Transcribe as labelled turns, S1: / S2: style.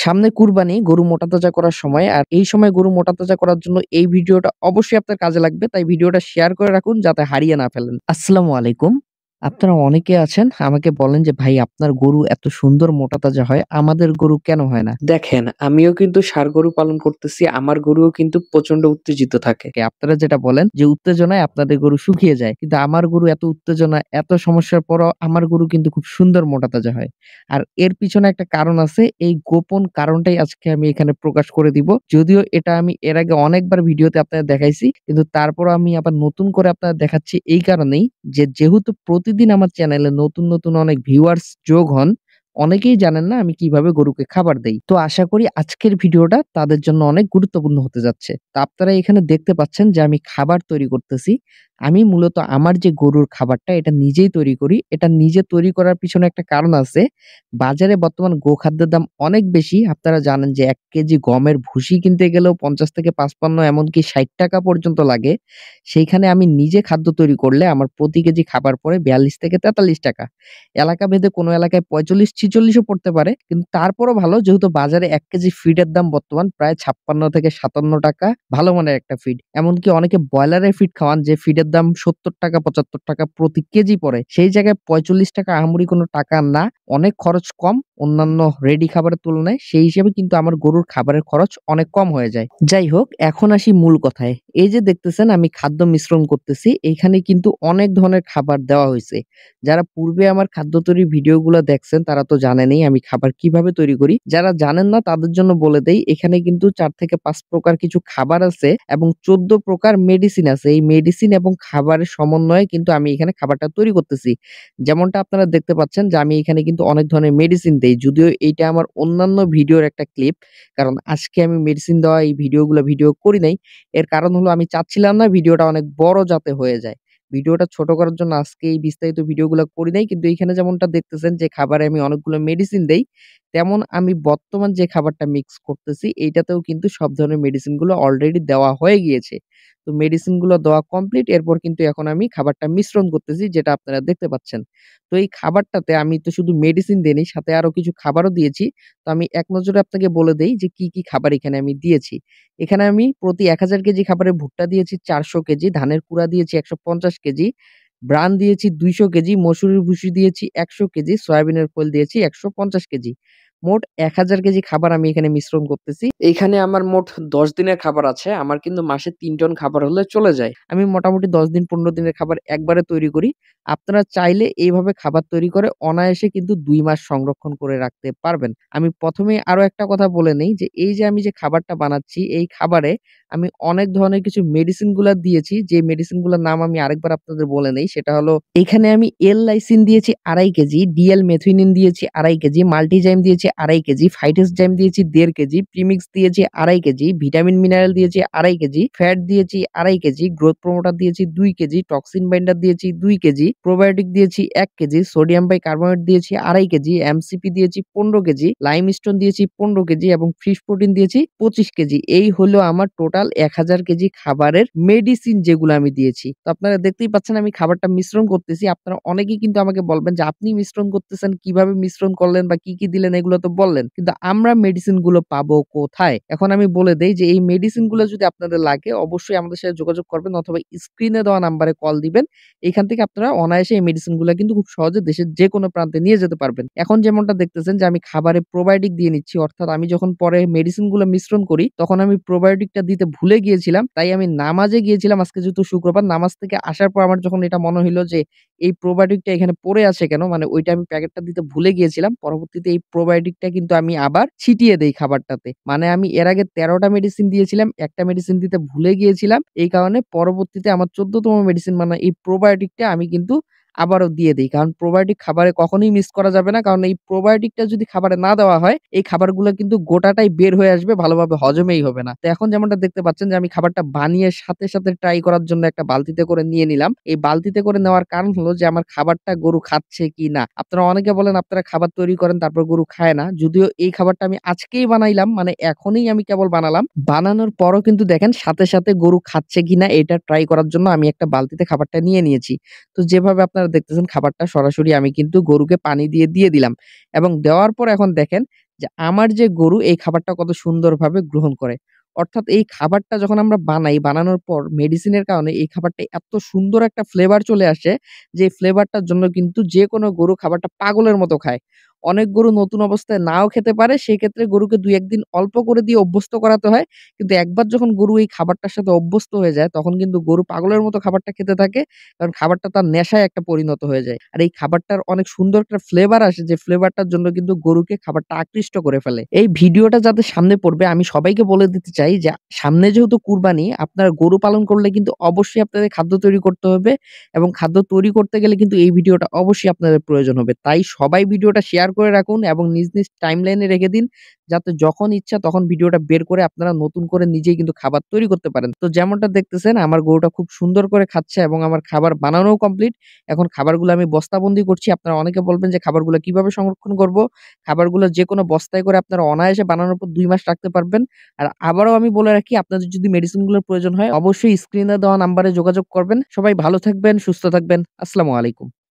S1: সামনে কুরবানি গরু মোটাতাজা করার সময়। আর এই সময় গরু মোটাতাজা করার জন্য এই ভিডিওটা অবশ্যই আপনার কাজে লাগবে। তাই ভিডিওটা শেয়ার করে রাখুন যাতে হারিয়ে না ফেলেন। আসসালামু আলাইকুম। আপনারা অনেকে আছেন আমাকে বলেন যে, "ভাই আপনার গরু এত সুন্দর মোটাতাজা হয়, আমাদের গরু কেন হয় না?" দেখেন আমিও কিন্তু ষাঁড় গরু পালন করতেছি। আমার গরুও কিন্তু প্রচন্ড উত্তেজিত থাকে। আপনারা যেটা বলেন যে, উত্তেজনায় আপনাদের গরু শুকিয়ে যায়। কিন্তু আমার গরু এত উত্তেজনা, এত সমস্যার পরও আমার গরু কিন্তু খুব সুন্দর মোটাতাজা হয়। আর এর পিছনে একটা কারণ আছে। এই গোপন কারণটাই আজকে আমি এখানে প্রকাশ করে দিব। যদিও এটা আমি এর আগে অনেকবার ভিডিওতে আপনাদের দেখাইছি। কিন্তু তারপরও আমি আবার নতুন করে আপনাদের দেখাচ্ছি এই কারণেই যে, যেহেতু প্রতিদিন আমার চ্যানেলে নতুন অনেক ভিউয়ার্স যোগ হন, অনেকেই জানেন না আমি কিভাবে গরুকে খাবার দেই। তো আশা করি আজকের ভিডিওটা তাদের জন্য অনেক গুরুত্বপূর্ণ হতে যাচ্ছে। তো আপনারা এখানে দেখতে পাচ্ছেন যে, আমি খাবার তৈরি করতেছি। আমি মূলত আমার যে গরুর খাবারটা এটা নিজেই তৈরি করি। এটা নিজে তৈরি করার পিছনে একটা কারণ আছে। বাজারে বর্তমান গোখাদ্যের দাম অনেক বেশি। আপনারা জানেন যে ১ কেজি গমের ভুসি কিনতে গেলেও ৫০ থেকে ৫৫ এমনকি ৳৬০ পর্যন্ত লাগে। সেইখানে আমি নিজে খাদ্য তৈরি করলে আমার প্রতি কেজি খাবার পড়ে ৳৪২ থেকে ৳৪৩। এলাকা ভেদে কোনো এলাকায় ৪৫-৪৬ ও পড়তে পারে। কিন্তু তারপরও ভালো যেহেতু বাজারে ১ কেজি ফিডের দাম বর্তমান প্রায় ৳৫৬ থেকে ৳৫৭ ভালো মানের একটা ফিড। এমনকি অনেকে ব্রয়লারের ফিড খাওয়ান যে ফিডের দাম ৳৭০ ৳৭৫ প্রতি কেজি পড়ে। সেই জায়গায় ৳৪৫ আহামরি কোনো টাকা না। অনেক খরচ কম অন্যান্য রেডি খাবারের তুলনায়। সেই হিসেবে কিন্তু আমার গরুর খাবারের খরচ অনেক কম হয়ে যায়। যাই হোক এখন আসি মূল কথায়। এই যে দেখতেছেন আমি খাদ্য মিশ্রণ করতেছি, এইখানে কিন্তু অনেক ধরনের খাবার দেওয়া হইছে। যারা পূর্বে আমার খাদ্য তৈরির ভিডিওগুলো দেখছেন তারা তো জানেনই আমি খাবার কিভাবে তৈরি করি। যারা জানেন না তাদের জন্য বলে দেই, এখানে কিন্তু ৪ থেকে ৫ প্রকার কিছু খাবার আছে এবং ১৪ প্রকার মেডিসিন আছে। এই মেডিসিন এবং খাবারের সমন্বয়ে কিন্তু আমি এখানে খাবারটা তৈরি করতেছি। যেমনটা আপনারা দেখতে পাচ্ছেন যে আমি এখানে কিন্তু অনেক ধরনের মেডিসিন দেই। যদিও এইটা আমার অন্যান্য ভিডিওর একটা ক্লিপ। কারণ আজকে আমি মেডিসিন দেওয়া এই ভিডিও করি নাই। এর কারণ হলো আমি চাচ্ছিলাম না ভিডিওটা অনেক বড় যাতে হয়ে যায়। ভিডিওটা ছোট করার জন্য আজকে এই বিস্তারিত ভিডিওগুলা করি নাই। কিন্তু এইখানে যেমনটা দেখতেছেন যে খাবারে আমি অনেকগুলো মেডিসিন দেই। তেমন আমি বর্তমান যে খাবারটা মিক্স করতেছি এইটাতেও কিন্তু সব ধরনের মেডিসিন গুলো অলরেডি দেওয়া হয়ে গিয়েছে। তো মেডিসিন গুলো দেওয়া কমপ্লিট এরপর কিন্তু এখন আমি খাবারটা মিশ্রণ করতেছি যেটা আপনারা দেখতে পাচ্ছেন। তো এই খাবারটাতে আমি তো শুধু মেডিসিন দেইনি সাথে আরো কিছু খাবারও দিয়েছি। তো আমি এক নজরে আপনাকে বলে দেই যে কি খাবার এখানে আমি দিয়েছি। এখানে আমি প্রতি ১০০০ কেজি খাবারে ভুট্টা দিয়েছি ৪০০ কেজি, ধানের কুড়া দিয়েছি ১৫০ কেজি, ব্রান দিয়েছি ২০০ কেজি, মসুরির ভুসি দিয়েছি ১০০ কেজি, সয়াবিনের খোল দিয়েছি ১৫০ কেজি। মোট ১০০০ কেজি খাবার আমি এখানে মিশ্রণ করতেছি। এইখানে আমার মোট ১০ দিনের খাবার আছে। আমার কিন্তু মাসে ৩ টন খাবার হলে চলে যায়। আমি মোটামুটি ১০ দিন ১৫ দিনের খাবার একবারে তৈরি করি। আপনারা চাইলে এইভাবে খাবার তৈরি করে অনায়াসে কিন্তু ২ মাস সংরক্ষণ করে রাখতে পারবেন। আমি ১ম এই আরো একটা কথা বলে নেই যে এই যে আমি যে খাবারটা বানাচ্ছি এই খাবারে আমি অনেক ধরনের কিছু মেডিসিন গুলা দিয়েছি। যে মেডিসিন গুলার নাম আমি আরেকবার আপনাদের বলে নেই। সেটা হলো এখানে আমি এল-লাইসিন দিয়েছি ২.৫ কেজি, ডিএল-মেথিওনিন দিয়েছি ২.৫ কেজি, মাল্টিজাইম দিয়েছি ২.৫ কেজি, ফাইটোসজাইম দিয়েছি ১.৫ কেজি, প্রিমিক্স দিয়েছি ২.৫ কেজি, ভিটামিন মিনারেল দিয়েছি ২.৫ কেজি, ফ্যাট দিয়েছি ২.৫ কেজি, গ্রোথ প্রমোটার দিয়েছি ২ কেজি, টক্সিন বাইন্ডার দিয়েছি ২ কেজি, প্রোবায়োটিক দিয়েছি ১ কেজি, সোডিয়াম বাইকার্বনেট দিয়েছি ২.৫ কেজি, এমসিপি দিয়েছি ১৫ কেজি, লাইমস্টোন দিয়েছি ১৫ কেজি এবং ফিশ প্রোটিন দিয়েছি ২৫ কেজি। এই হলো আমার টোটাল ১০০০ কেজি খাবারের মেডিসিন যেগুলো আমি দিয়েছি। তো আপনারা দেখতেই পাচ্ছেন আমি খাবারটা মিশ্রণ করতেছি। আপনারা অনেকেই কিন্তু আমাকে বলবেন যে, "আপনি মিশ্রণ করতেছেন, কিভাবে মিশ্রণ করলেন বা কি দিলেন এগুলো তো বললেন। কিন্তু আমরা মেডিসিন গুলো পাবো কোথায়?" এখন আমি বলে দেই যে এই মেডিসিন গুলো যদি আপনাদের লাগে অবশ্যই আমাদের সাথে যোগাযোগ করবেন অথবা স্ক্রিনে দেওয়া নাম্বারে কল দিবেন। এখান থেকে আপনারা অনায়াসে এই মেডিসিন গুলা কিন্তু খুব সহজে দেশের যেকোনো প্রান্তে নিয়ে যেতে পারবেন। এখন যেমনটা দেখতেছেন যে আমি খাবারে প্রোবায়োটিক দিয়ে নিচ্ছি। অর্থাৎ আমি যখন পরে মেডিসিন গুলো মিশ্রণ করি তখন আমি প্রোবায়োটিকটা দিতে ভুলে গিয়েছিলাম। তাই আমি নামাজে গিয়েছিলাম আজকে যেহেতু শুক্রবার নামাজ থেকে আসার পর আমার যখন এটা মনে হইলো যে এই প্রোবায়োটিকটা এখানে পড়ে আছে কেন? মানে ওইটা আমি প্যাকেটটা দিতে ভুলে গিয়েছিলাম। পরবর্তীতে এই প্রোবায়োটিকটা কিন্তু আমি আবার ছিটিয়ে দেই খাবারটাতে। মানে আমি এর আগে ১৩ টা মেডিসিন দিয়েছিলাম। একটা মেডিসিন দিতে ভুলে গিয়েছিলাম। এই কারণে পরবর্তীতে আমার ১৪ তম মেডিসিন মানে এই প্রোবায়োটিকটা আমি কিন্তু আবারও দিয়ে দেই। কারণ প্রোবায়োটিক খাবারে কখনোই মিস করা যাবে না। কারণ এই প্রোবায়োটিকটা যদি খাবারে না দেওয়া হয়, এই খাবারগুলো কিন্তু গোটাটাই বের হয়ে আসবে, ভালোভাবে হজমেই হবে না। তো এখন যেমনটা দেখতে পাচ্ছেন যে আমি খাবারটা বানিয়ে সাথে ট্রাই করার জন্য একটা বালতিতে করে নিয়ে নিলাম। এই বালতিতে করে নেওয়ার কারণ হলো যে আমার খাবারটা গরু খাচ্ছে কিনা। আপনারা অনেকে বলেন আপনারা খাবার তৈরি করেন তারপর গরু খায় না। যদিও এই খাবারটা আমি আজকেই বানাইলাম, মানে এখনই আমি কেবল বানালাম। বানানোর পরও কিন্তু দেখেন সাথে গরু খাচ্ছে কিনা এটা ট্রাই করার জন্য আমি একটা বালতিতে খাবারটা নিয়ে নিয়েছি। তো যেভাবে আপনারা দেখতেছেন খাবারটা সরাসরি আমি কিন্তু গরুকে পানি দিয়ে দিলাম এবং দেওয়ার পর এখন দেখেন যে আমার যে গরু এই খাবারটা কত সুন্দরভাবে গ্রহণ করে। অর্থাৎ এই খাবারটা যখন আমরা বানাই, বানানোর পর মেডিসিনের কারণে এই খাবারটা এত সুন্দর একটা ফ্লেভার চলে আসে যে ফ্লেভারটার জন্য কিন্তু যেকোনো গরু খাবারটা পাগলের মতো খায়। অনেক গরু নতুন অবস্থায় নাও খেতে পারে, সেক্ষেত্রে গরুকে ২-১ দিন অল্প করে দিয়ে অভ্যস্ত করাতে হয়। কিন্তু একবার যখন গরু এই খাবারটার সাথে অভ্যস্ত হয়ে যায়, তখন কিন্তু গরু পাগলের মতো খাবারটা খেতে থাকে। কারণ খাবারটা তার নেশায় একটা পরিণত হয়ে যায়। আর এই খাবারটার অনেক সুন্দর একটা ফ্লেভার আসে, যে ফ্লেভারটার জন্য কিন্তু গরুকে খাবারটা আকৃষ্ট করে ফেলে। এই ভিডিওটা যাদের সামনে পড়বে আমি সবাইকে বলে দিতে চাই যে সামনে যেহেতু কুরবানি, আপনারা গরু পালন করলে কিন্তু অবশ্যই আপনাদের খাদ্য তৈরি করতে হবে এবং খাদ্য তৈরি করতে গেলে কিন্তু এই ভিডিওটা অবশ্যই আপনাদের প্রয়োজন হবে। তাই সবাই ভিডিওটা শেয়ার করে রাখুন এবং নিজ টাইমলাইনে রেখে দিন, যাতে যখন ইচ্ছা তখন ভিডিওটা বের করে আপনারা নতুন করে নিজেই কিন্তু খাবার তৈরি করতে পারেন। তো যেমনটা দেখতেছেন আমার গরুটা খুব সুন্দর করে খাচ্ছে এবং আমার খাবার বানানোও কমপ্লিট। এখন খাবারগুলো আমি বস্তাবন্দি করছি। আপনারা অনেকে বলবেন যে খাবারগুলো কিভাবে সংরক্ষণ করব? খাবারগুলো যেকোনো বস্তায় করে আপনারা অনায়াসে বানানোর পর ২ মাস রাখতে পারবেন। আর আবারও আমি বলে রাখি, আপনাদের যদি মেডিসিন গুলোর প্রয়োজন হয় অবশ্যই স্ক্রিনে দেওয়া নাম্বারে যোগাযোগ করবেন। সবাই ভালো থাকবেন, সুস্থ থাকবেন। আসসালামু আলাইকুম।